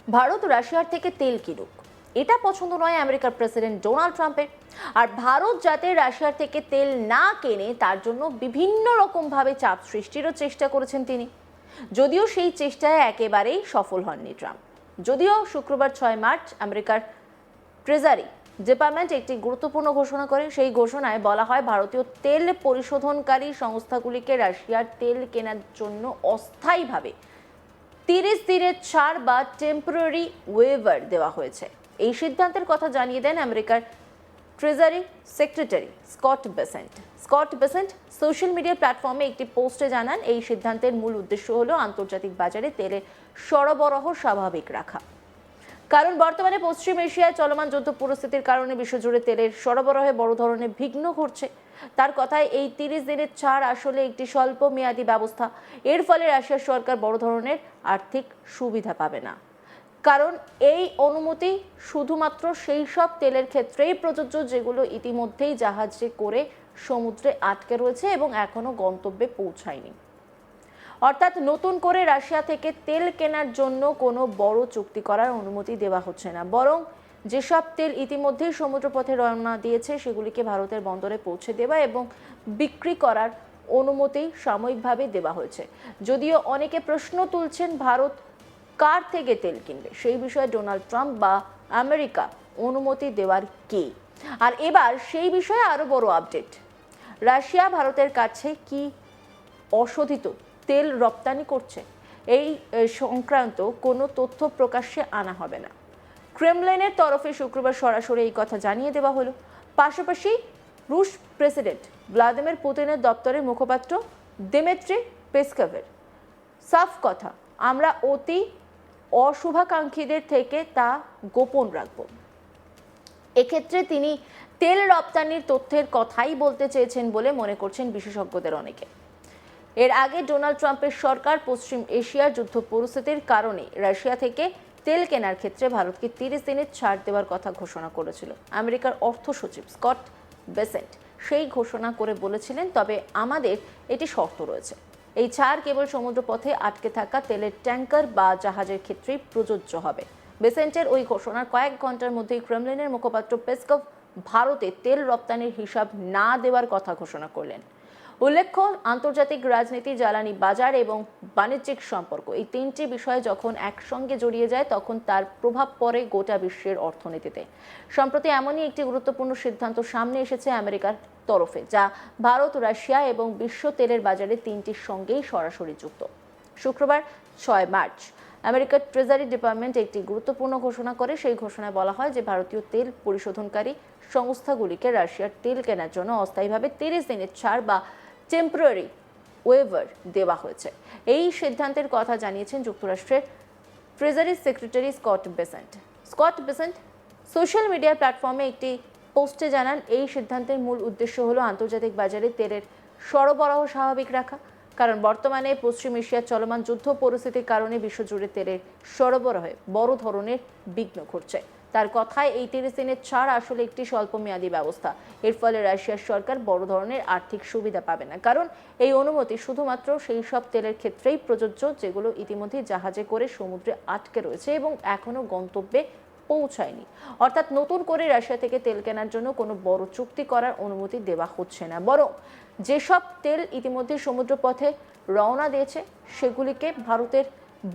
ভারত রাশিয়ার থেকে তেল কিনুক, এটা পছন্দ নয় আমেরিকার প্রেসিডেন্ট ডোনাল্ড ট্রাম্পের। আর ভারত যাতে রাশিয়ার থেকে তেল না কেনে তার জন্য বিভিন্ন রকমভাবে চাপ সৃষ্টিরও চেষ্টা করেছেন তিনি। যদিও সেই চেষ্টায় একেবারেই সফল হননি ট্রাম্প। যদিও শুক্রবার 6 মার্চ আমেরিকার ট্রেজারি ডিপার্টমেন্ট একটি গুরুত্বপূর্ণ ঘোষণা করে। সেই ঘোষণায় বলা হয় ভারতীয় তেল পরিশোধনকারী সংস্থাগুলিকে রাশিয়ার তেল কেনার জন্য অস্থায়ীভাবে 30 দিনের ছাড় বা টেম্পোরারি ওয়েভার দেওয়া হয়েছে। এই সিদ্ধান্তের কথা জানিয়ে দেন আমেরিকার treasury secretary Scott Bessent social media প্ল্যাটফর্মে একটি পোস্টে জানান, এই সিদ্ধান্তের মূল উদ্দেশ্য হলো আন্তর্জাতিক বাজারে তেলের সরবরাহ স্বাভাবিক রাখা। কারণ বর্তমানে পশ্চিম এশিয়ায় চলমান যুদ্ধ পরিস্থিতির কারণে বিশ্বজুড়ে তেলের সরবরাহে বড় ধরনের বিঘ্ন ঘটছে। তার কথায় এই 30 দিনের ছাড় আসলে একটি স্বল্প মেয়াদী ব্যবস্থা। এর ফলে রাশিয়ার সরকার বড় ধরনের আর্থিক সুবিধা পাবে না। কারণ এই অনুমতি শুধুমাত্র সেই সব তেলের ক্ষেত্রেই প্রযোজ্য যেগুলো ইতিমধ্যেই জাহাজে করে সমুদ্রে আটকে রয়েছে এবং এখনো গন্তব্যে পৌঁছায়নি। অর্থাৎ নতুন করে রাশিয়া থেকে তেল কেনার জন্য কোনো বড় চুক্তি করার অনুমতি দেওয়া হচ্ছে না, বরং যেসব তেল ইতিমধ্যেই সমুদ্রপথে রওনা দিয়েছে সেগুলিকে ভারতের বন্দরে পৌঁছে দেওয়া এবং বিক্রি করার অনুমতি সাময়িকভাবে দেওয়া হয়েছে। যদিও অনেকে প্রশ্ন তুলছেন ভারত কার থেকে তেল কিনবে, সেই বিষয়ে ডোনাল্ড ট্রাম্প বা আমেরিকা অনুমতি দেওয়ার কে? আর এবার সেই বিষয়ে আরো বড় আপডেট, রাশিয়া ভারতের কাছে কি অশোধিত তেল রপ্তানি করছে এই সংক্রান্ত কোনো তথ্য প্রকাশ্যে আনা হবে না। ক্রেমলিনের তরফে শুক্রবার সরাসরি এই কথা জানিয়ে দেওয়া হলো। পাশাপাশি রুশ প্রেসিডেন্ট ভ্লাদিমির পুতিনের দপ্তরের মুখপাত্র দিমিত্রি পেসকভের সাফ কথা, আমরা অতি অশুভাকাঙ্ক্ষীদের থেকে তা গোপন রাখব। এক্ষেত্রে তিনি তেল রপ্তানির তথ্যের কথাই বলতে চেয়েছেন বলে মনে করছেন বিশেষজ্ঞদের অনেকে। এর আগে ডোনাল্ড ট্রাম্পের সরকার পশ্চিম এশিয়ার যুদ্ধ পরিস্থিতির কারণে রাশিয়া থেকে তেল কেনার ক্ষেত্রে ভারতকে 30 দিনের ছাড় দেওয়ার কথা ঘোষণা করেছিল। আমেরিকার অর্থ সচিব স্কট বেসেন্ট সেই ঘোষণা করে বলেছিলেন, তবে আমাদের এটি শর্ত রয়েছে। এই ছাড় কেবল সমুদ্রপথে আটকে থাকা তেলের ট্যাঙ্কার বা জাহাজের ক্ষেত্রেই প্রযোজ্য হবে। বেসেন্টের ওই ঘোষণার কয়েক ঘন্টার মধ্যেই ক্রেমলিনের মুখপাত্র পেসকভ ভারতে তেল রপ্তানির হিসাব না দেওয়ার কথা ঘোষণা করলেন। উল্লেখ্য, আন্তর্জাতিক রাজনীতি, জ্বালানি বাজার এবং বাণিজ্যিক সম্পর্ক, এই তিনটি বিষয় যখন একসঙ্গে জড়িয়ে যায় তখন তার প্রভাব পড়ে গোটা বিশ্বের অর্থনীতিতে। সম্প্রতি এমনই একটি গুরুত্বপূর্ণ সিদ্ধান্ত সামনে এসেছে আমেরিকার তরফে, যা ভারত, রাশিয়া এবং বিশ্ব তেলের বাজারে তিনটির সঙ্গেই সরাসরি যুক্ত। শুক্রবার 6 মার্চ আমেরিকার ট্রেজারি ডিপার্টমেন্ট একটি গুরুত্বপূর্ণ ঘোষণা করে। সেই ঘোষণায় বলা হয় যে ভারতীয় তেল পরিশোধনকারী সংস্থাগুলিকে রাশিয়ার তেল কেনার জন্য অস্থায়ীভাবে 30 দিনের ছাড় বা টেম্পোরারি ওয়েভার দেওয়া হয়েছে। এই সিদ্ধান্তের কথা জানিয়েছেন যুক্তরাষ্ট্রের treasury secretary Scott Bessent social media প্ল্যাটফর্মে একটি পোস্টে জানান, এই সিদ্ধান্তের মূল উদ্দেশ্য হলো আন্তর্জাতিক বাজারে তেলের সরবরাহ স্বাভাবিক রাখা। কারণ বর্তমানে পশ্চিম এশিয়ার চলমান যুদ্ধ পরিস্থিতির কারণে বিশ্বজুড়ে তেলের সরবরাহে বড় ধরনের বিঘ্ন ঘটছে। তার কথায় এই 30 দিনের ছাড় আসলে একটি স্বল্পমেয়াদী ব্যবস্থা। এর ফলে রাশিয়ার সরকার বড় ধরনের আর্থিক সুবিধা পাবে না, কারণ এই অনুমতি শুধুমাত্র সেই সব তেলের ক্ষেত্রেই প্রযোজ্য যেগুলো ইতিমধ্যে জাহাজে করে সমুদ্রে আটকে রয়েছে এবং এখনো গন্তব্যে পৌঁছায়নি। অর্থাৎ নতুন করে রাশিয়া থেকে তেল কেনার জন্য কোনো বড় চুক্তি করার অনুমতি দেওয়া হচ্ছে না, বরং যেসব তেল ইতিমধ্যে সমুদ্রপথে রওনা দিয়েছে সেগুলিকে ভারতের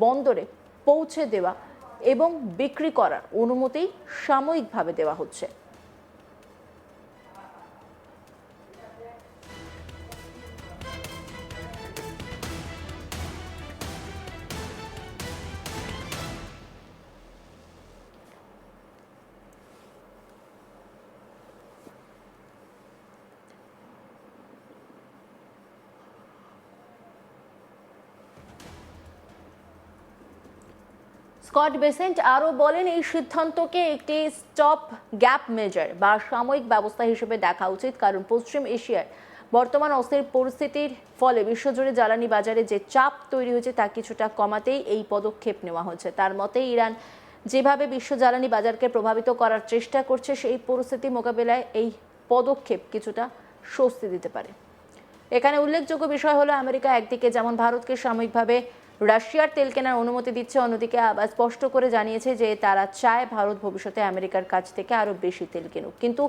বন্দরে পৌঁছে দেওয়া এবং বিক্রি করার অনুমতি সাময়িকভাবে দেওয়া হচ্ছে। স্কট বেসেন্ট আরও বলেন, এই সিদ্ধান্তকে একটি স্টপ গ্যাপ মেজার বা সাময়িক ব্যবস্থা হিসেবে দেখা উচিত, কারণ পশ্চিম এশিয়ার বর্তমান অস্থির পরিস্থিতির ফলে বিশ্বজুড়ে জ্বালানি বাজারে যে চাপ তৈরি হয়েছে তা কিছুটা কমাতেই এই পদক্ষেপ নেওয়া হয়েছে। তার মতে ইরান যেভাবে বিশ্ব জ্বালানি বাজারকে প্রভাবিত করার চেষ্টা করছে সেই পরিস্থিতি মোকাবেলায় এই পদক্ষেপ কিছুটা স্বস্তি দিতে পারে। এখানে উল্লেখযোগ্য বিষয় হলো আমেরিকা একদিকে যেমন ভারতকে সাময়িকভাবে রাশিয়ার তেল কেনার অনুমতি দিচ্ছে, অন্যদিকে আবার স্পষ্ট করে জানিয়েছে যে তারা চায় ভারত ভবিষ্যতে আমেরিকার কাছ থেকে আরও বেশি তেল কিনুক। কিন্তু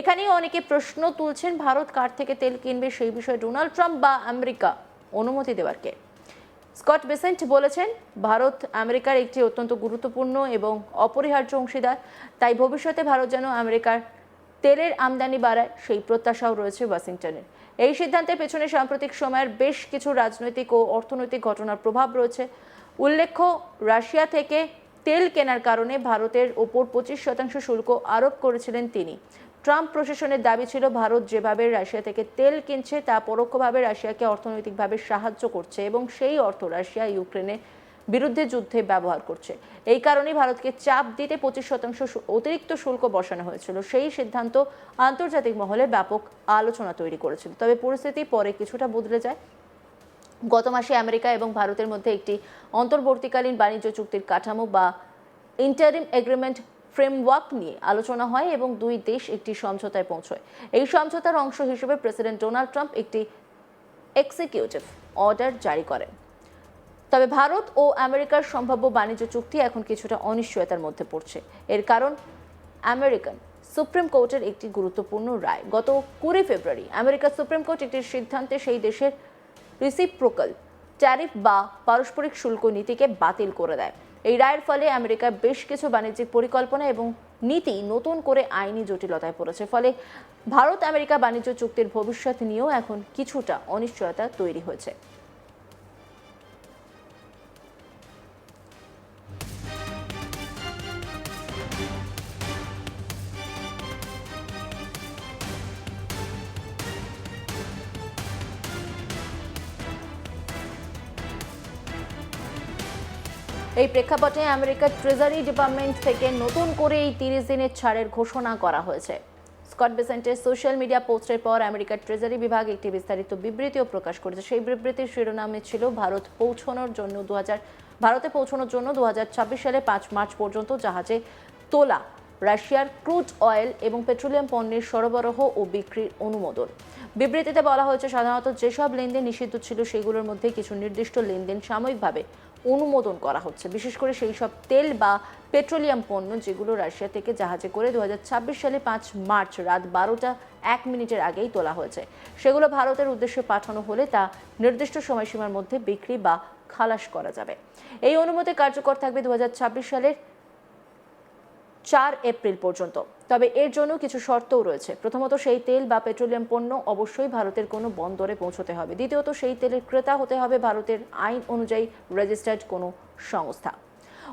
এখানেই অনেকে প্রশ্ন তুলছেন, ভারত কার থেকে তেল কিনবে সেই বিষয়ে ডোনাল্ড ট্রাম্প বা আমেরিকা অনুমতি দেওয়ার কে? স্কট বেসেন্ট বলেছেন, ভারত আমেরিকার একটি অত্যন্ত গুরুত্বপূর্ণ এবং অপরিহার্য অংশীদার, তাই ভবিষ্যতে ভারত যেন আমেরিকার তেলের আমদানি বাড়ায় সেই প্রত্যাশাও রয়েছে ওয়াশিংটনের। এই সিদ্ধান্তের পেছনে সাম্প্রতিক সময়ের বেশ কিছু রাজনৈতিক ও অর্থনৈতিক ঘটনার প্রভাব রয়েছে। উল্লেখ্য, রাশিয়া থেকে তেল কেনার কারণে ভারতের ওপর 25% শুল্ক আরোপ করেছিলেন তিনি। ট্রাম্প প্রশাসনের দাবি ছিল, ভারত যেভাবে রাশিয়া থেকে তেল কিনছে তা পরোক্ষভাবে রাশিয়াকে অর্থনৈতিকভাবে সাহায্য করছে এবং সেই অর্থ রাশিয়া ইউক্রেনের বিরুদ্ধে যুদ্ধে ব্যবহার করছে। এই কারণেই ভারতকে চাপ দিতে 25% অতিরিক্ত শুল্ক বসানো হয়েছিল। সেই সিদ্ধান্ত আন্তর্জাতিক মহলে ব্যাপক আলোচনা তৈরি করেছিল। তবে পরিস্থিতি পরে কিছুটা বদলে যায়। গত মাসে আমেরিকা এবং ভারতের মধ্যে একটি অন্তর্বর্তীকালীন বাণিজ্য চুক্তির কাঠামো বা ইন্টারিম এগ্রিমেন্ট ফ্রেমওয়ার্ক নিয়ে আলোচনা হয় এবং দুই দেশ একটি সমঝোতায় পৌঁছয়। এই সমঝোতার অংশ হিসেবে প্রেসিডেন্ট ডোনাল্ড ট্রাম্প একটি এক্সিকিউটিভ অর্ডার জারি করেন। তবে ভারত ও আমেরিকার সম্ভাব্য বাণিজ্য চুক্তি এখন কিছুটা অনিশ্চয়তার মধ্যে পড়ছে। এর কারণ আমেরিকান সুপ্রিম কোর্টের একটি গুরুত্বপূর্ণ রায়। গত 20 ফেব্রুয়ারি আমেরিকার সুপ্রিম কোর্ট একটি সিদ্ধান্তে সেই দেশের রিসিপ্রোকাল ট্যারিফ বা পারস্পরিক শুল্ক নীতিকে বাতিল করে দেয়। এই রায়ের ফলে আমেরিকার বেশ কিছু বাণিজ্যিক পরিকল্পনা এবং নীতি নতুন করে আইনি জটিলতায় পড়েছে। ফলে ভারত আমেরিকা বাণিজ্য চুক্তির ভবিষ্যৎ নিয়েও এখন কিছুটা অনিশ্চয়তা তৈরি হয়েছে। এই প্রেক্ষাপটে আমেরিকার ট্রেজারি ডিপার্টমেন্ট থেকে নতুন করে এই 30 দিনের ছাড়ের ঘোষণা করা হয়েছে। স্কট বেসেন্টের সোশ্যাল মিডিয়া পোস্টের পর আমেরিকার ট্রেজারি বিভাগ একটি বিস্তারিত বিবৃতিও প্রকাশ করেছে। সেই বিবৃতির শিরোনামে ছিল, ভারতে পৌঁছানোর জন্য 2026 সালে 5 মার্চ পর্যন্ত জাহাজে তোলা রাশিয়ার ক্রুড অয়েল এবং পেট্রোলিয়াম পণ্যের সরবরাহ ও বিক্রির অনুমোদন। বিবৃতিতে বলা হয়েছে, সাধারণত যেসব লেনদেন নিষিদ্ধ ছিল সেগুলোর মধ্যে কিছু নির্দিষ্ট লেনদেন সাময়িকভাবে অনুমোদন করা হচ্ছে, বিশেষ করে সেই সব তেল বা পেট্রোলিয়াম পণ্য যেগুলো রাশিয়া থেকে জাহাজে করে 2026 সালে 5 মার্চ রাত 12:01 আগেই তোলা হয়েছে। সেগুলো ভারতের উদ্দেশ্যে পাঠানো হলে তা নির্দিষ্ট সময়সীমার মধ্যে বিক্রি বা খালাস করা যাবে। এই অনুমতি কার্যকর থাকবে 2026 সালের 4 এপ্রিল পর্যন্ত। তবে এর জন্য কিছু শর্তও রয়েছে। প্রথমত, সেই তেল বা পেট্রোলিয়াম পণ্য অবশ্যই ভারতের কোনো বন্দরে পৌঁছতে হবে। দ্বিতীয়ত, সেই তেলের ক্রেতা হতে হবে ভারতের আইন অনুযায়ী রেজিস্টার্ড কোনো সংস্থা।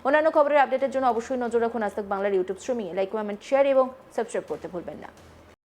অন্যান্য খবরের আপডেটের জন্য অবশ্যই নজর রাখুন আজ তাক বাংলার ইউটিউব স্ট্রিমিংয়ে। লাইক, কমেন্ট, শেয়ার এবং সাবস্ক্রাইব করতে ভুলবেন না।